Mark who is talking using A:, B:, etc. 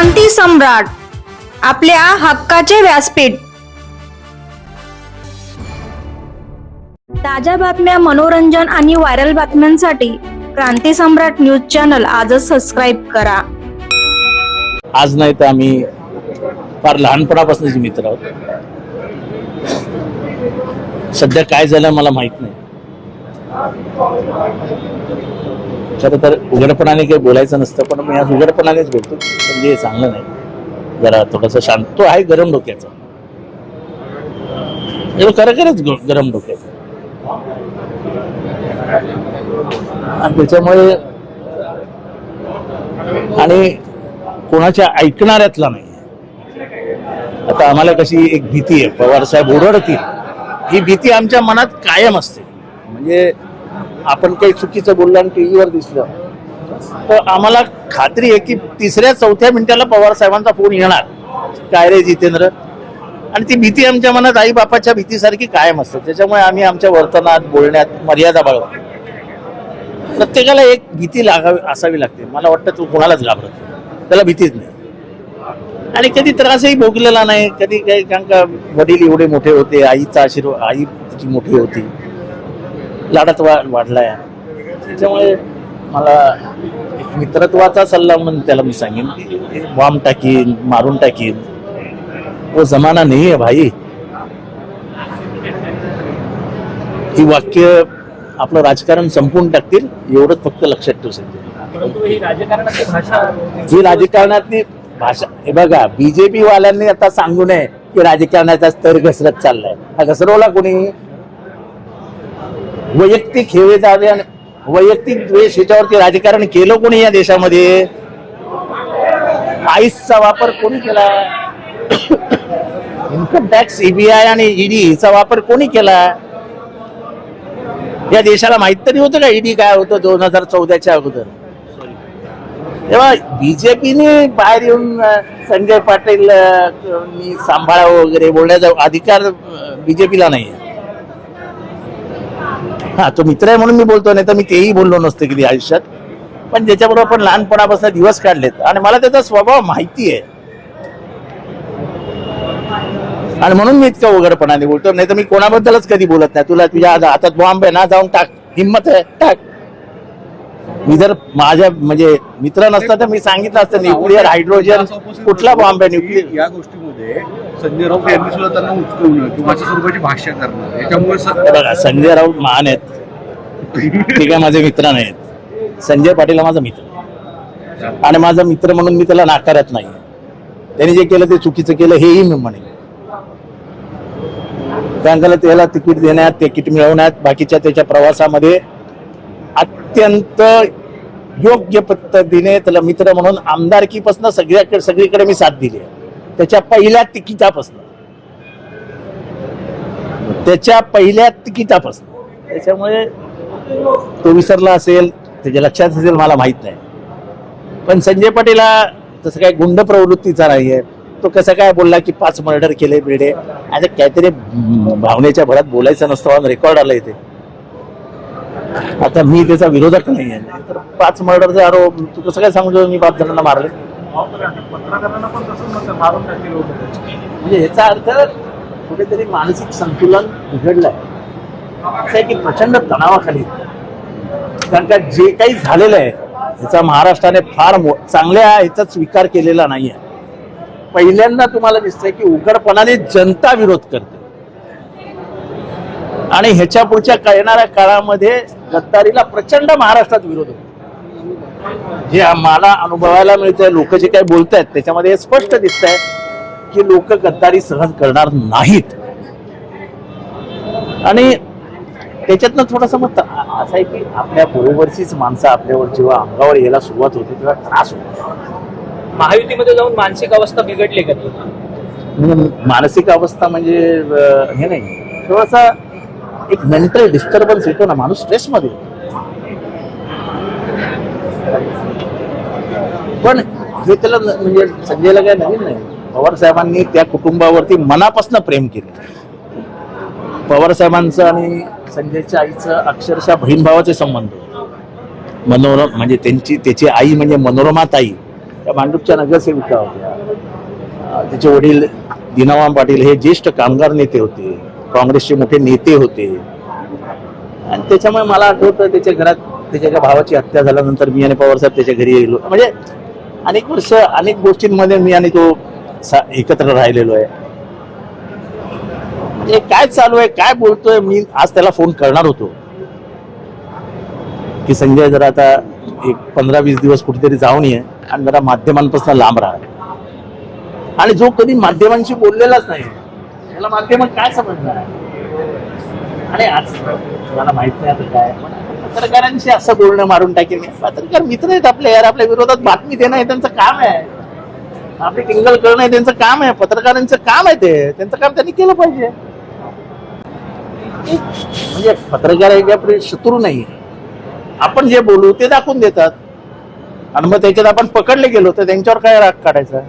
A: क्रांती सम्राट, आपल्या हक्काचे व्यासपीठ. ताज्या बातम्या, मनोरंजन आणि व्हायरल बातम्यांसाठी क्रांती सम्राट न्यूज चॅनल आजच सबस्क्राईब करा.
B: आज नाही तर आम्ही फार लहानपणापासूनच मित्र आहोत. सध्या काय झालं मला माहित नाही. खरं तर उघडपणाने काही बोलायचं नसतं, पण मी आज उघडपणानेच बोलतो. म्हणजे चांगलं नाही, जरा थोडंसं शांत. तो आहे गरम डोक्याचा, खरंच गरम डोक्याचा, आणि त्याच्यामुळे आणि कोणाच्या ऐकणाऱ्यातला नाही. आता आम्हाला कशी एक भीती आहे, पवार साहेब ओरडतील ही भीती आमच्या मनात कायम असते. म्हणजे आपण काही चुकीचं बोललं आणि टीव्हीवर दिसलं तर आम्हाला खात्री आहे की 3-4 मिनिटाला पवार साहेबांचा फोन येणार, काय रे जितेंद्र. आणि ती भीती आमच्या मनात आई बापाच्या भीतीसारखी कायम असते. त्याच्यामुळे आम्ही आमच्या वर्तनात, बोलण्यात मर्यादा बाळगतो. प्रत्येकाला एक भीती असावी लागते. मला वाटतं तू कोणालाच घाबरत नाही, त्याला भीतीच नाही. आणि कधी त्रासही भोगलेला नाही कधी काही, कारण का वडील एवढे मोठे होते, आईचा आशीर्वाद, आई तिची मोठी होती, लाडात वाढलाय. त्याच्यामुळे मला एक मित्रत्वाचा सल्ला म्हणून त्याला मी सांगेन की बॉम्ब टाकीन, मारून टाकीन, वो जमाना नाही आहे भाई. ही वाक्य आपलं राजकारण संपवून टाकतील, एवढंच फक्त लक्षात ठेवू शकते. ही राजकारणातली भाषा. हे बघा, बीजेपी वाल्यांनी आता सांगू नये की राजकारणाचा स्तर घसरत चाललाय. हा घसरवला कोणी? वैयक्तिक हेवे दावे आणि वैयक्तिक द्वेष ह्याच्यावरती राजकारण केलं कोणी या देशामध्ये? आईसचा वापर कोणी केला? इन्कम टॅक्स, सीबीआय आणि ईडी चा वापर कोणी केला? या देशाला माहित तरी होतं का ईडी काय होतं 2014च्या अगोदर? तेव्हा बीजेपीने बाहेर येऊन संजय पाटील सांभाळा वगैरे बोलण्याचा अधिकार बीजेपीला नाही. हा, तो मित्र आहे म्हणून मी बोलतो, नाही तर मी तेही बोललो नसतो कधी आयुष्यात. पण ज्याच्याबरोबर आपण लहानपणापासून दिवस काढलेत आणि मला त्याचा स्वभाव माहिती आहे, आणि म्हणून मी इतकं उघडपणाने बोलतो. नाही तर मी कोणाबद्दलच कधी बोलत नाही. तुला तुझ्या हातात बॉम्ब आहे ना, जाऊन टाक, हिंमत आहे टाक. मी जर माझ्या म्हणजे मित्र नसता तर मी सांगितलं असतं न्यूक्लिअर, हायड्रोजन, कुठला बॉम्ब आहे न्यूक्लिअर.
C: या गोष्टीमध्ये संजय राऊत यांनी सुद्धा त्यांना उचलवलं किंवा अशा स्वरूपाची भाष्य करणं, याच्यामुळे
B: बघा, संजय राऊत महान आहेत, ते काय माझे मित्र नाहीत. संजय पाटील हा माझा मित्र, आणि माझा मित्र म्हणून मी त्याला नाकारत नाही. त्यांनी जे केलं ते चुकीचं केलं हेही मी म्हणेन. कारण त्याला तिकीट देण्यात, तिकीट मिळवण्यात, बाकीच्या त्याच्या प्रवासामध्ये अत्यंत योग्य पद्धतीने त्याला मित्र म्हणून आमदारकीपासून सगळीकडे मी साथ दिली आहे. त्याच्या पहिल्या तिकिटापासून त्याच्यामुळे तो विसरला असेल, त्याच्या लक्षात असेल, मला माहित नाही. पण संजय पाटील तसं काही गुंड प्रवृत्तीचा नाहीये. तो कसं काय बोलला की 5 मर्डर केले बिडे, आता काहीतरी भावनेच्या भरात बोलायचं नसतं, रेकॉर्ड आलं इथे. आता मी त्याचा विरोधक नाही आहे, तर 5 मर्डरचा आरोप तू कसं काय सांगू? मी 5 जणांना मारले म्हणजे याचा अर्थ कुठेतरी मानसिक संतुलन बिघडलंय. असं आहे की प्रचंड तणावाखाली, कारण का जे काही झालेलं आहे याचा महाराष्ट्राने फार चांगल्या ह्याचा स्वीकार केलेला नाही आहे. पहिल्यांदा तुम्हाला दिसतंय की उघडपणाने जनता विरोध करते, आणि ह्याच्या पुढच्या येणाऱ्या काळामध्ये गद्दारीला प्रचंड महाराष्ट्रात विरोध होतो. जे आम्हाला अनुभवायला मिळतंय, लोक जे काही बोलतायत त्याच्यामध्ये स्पष्ट दिसतंय की लोक गद्दारी सहन करणार नाहीत. आणि त्याच्यातनं थोडंसं मत असं आहे की आपल्या बरोबरचीच माणसं आपल्यावर जेव्हा अंगावर यायला सुरुवात होते तेव्हा त्रास होतो.
D: महायुतीमध्ये जाऊन मानसिक अवस्था बिघडली का?
B: मानसिक अवस्था म्हणजे हे नाही, थोडासा एक मेंटल डिस्टर्बन्स येतो ना, माणूस स्ट्रेसमध्ये. पण हे त्याला म्हणजे संजयला काय नवीन नाही. पवार साहेबांनी त्या कुटुंबावरती मनापासून प्रेम केले. पवार साहेबांचं आणि संजयच्या आईचं अक्षरशः बहीण भावाचे संबंध. म्हणजे त्याची आई म्हणजे मनोरमा ताई, त्या भांडूपच्या नगरसेविका होत्या. तिचे वडील दिनावाम पाटील हे ज्येष्ठ कामगार नेते होते, काँग्रेसचे मोठे नेते होते. आणि त्याच्यामुळे मला आठवतं त्याच्या घरात त्याच्या एका भावाची हत्या झाल्यानंतर मी आणि पवारसाहेब त्याच्या घरी गेलो. म्हणजे अनेक वर्ष अनेक गोष्टींमध्ये मी आणि तो एकत्र राहिलेलो आहे. म्हणजे काय चालू आहे, काय बोलतोय, मी आज त्याला फोन करणार होतो की संजय जरा आता एक 15-20 दिवस कुठेतरी जाऊन ये आणि जरा माध्यमांपासून लांब राहा. आणि जो कधी माध्यमांशी बोललेलाच नाही त्याला माध्यम काय समजणार आहे. आणि आज मला माहित नाही आता काय, पण पत्रकारांशी असं बोलणं मारून टाकेल. पत्रकार मित्र आहेत आपले यार, आपल्या विरोधात बातमी देणं हे त्यांचं काम आहे, आपली टिंगल करणं हे त्यांचं काम आहे. पत्रकारांचं काम आहे ते, त्यांचं काम त्यांनी केलं पाहिजे. म्हणजे पत्रकार हे आपले शत्रू नाही, आपण जे बोलू ते दाखवून देतात आणि मग त्याच्यात आपण पकडले गेलो तर त्यांच्यावर काय राग काढायचा.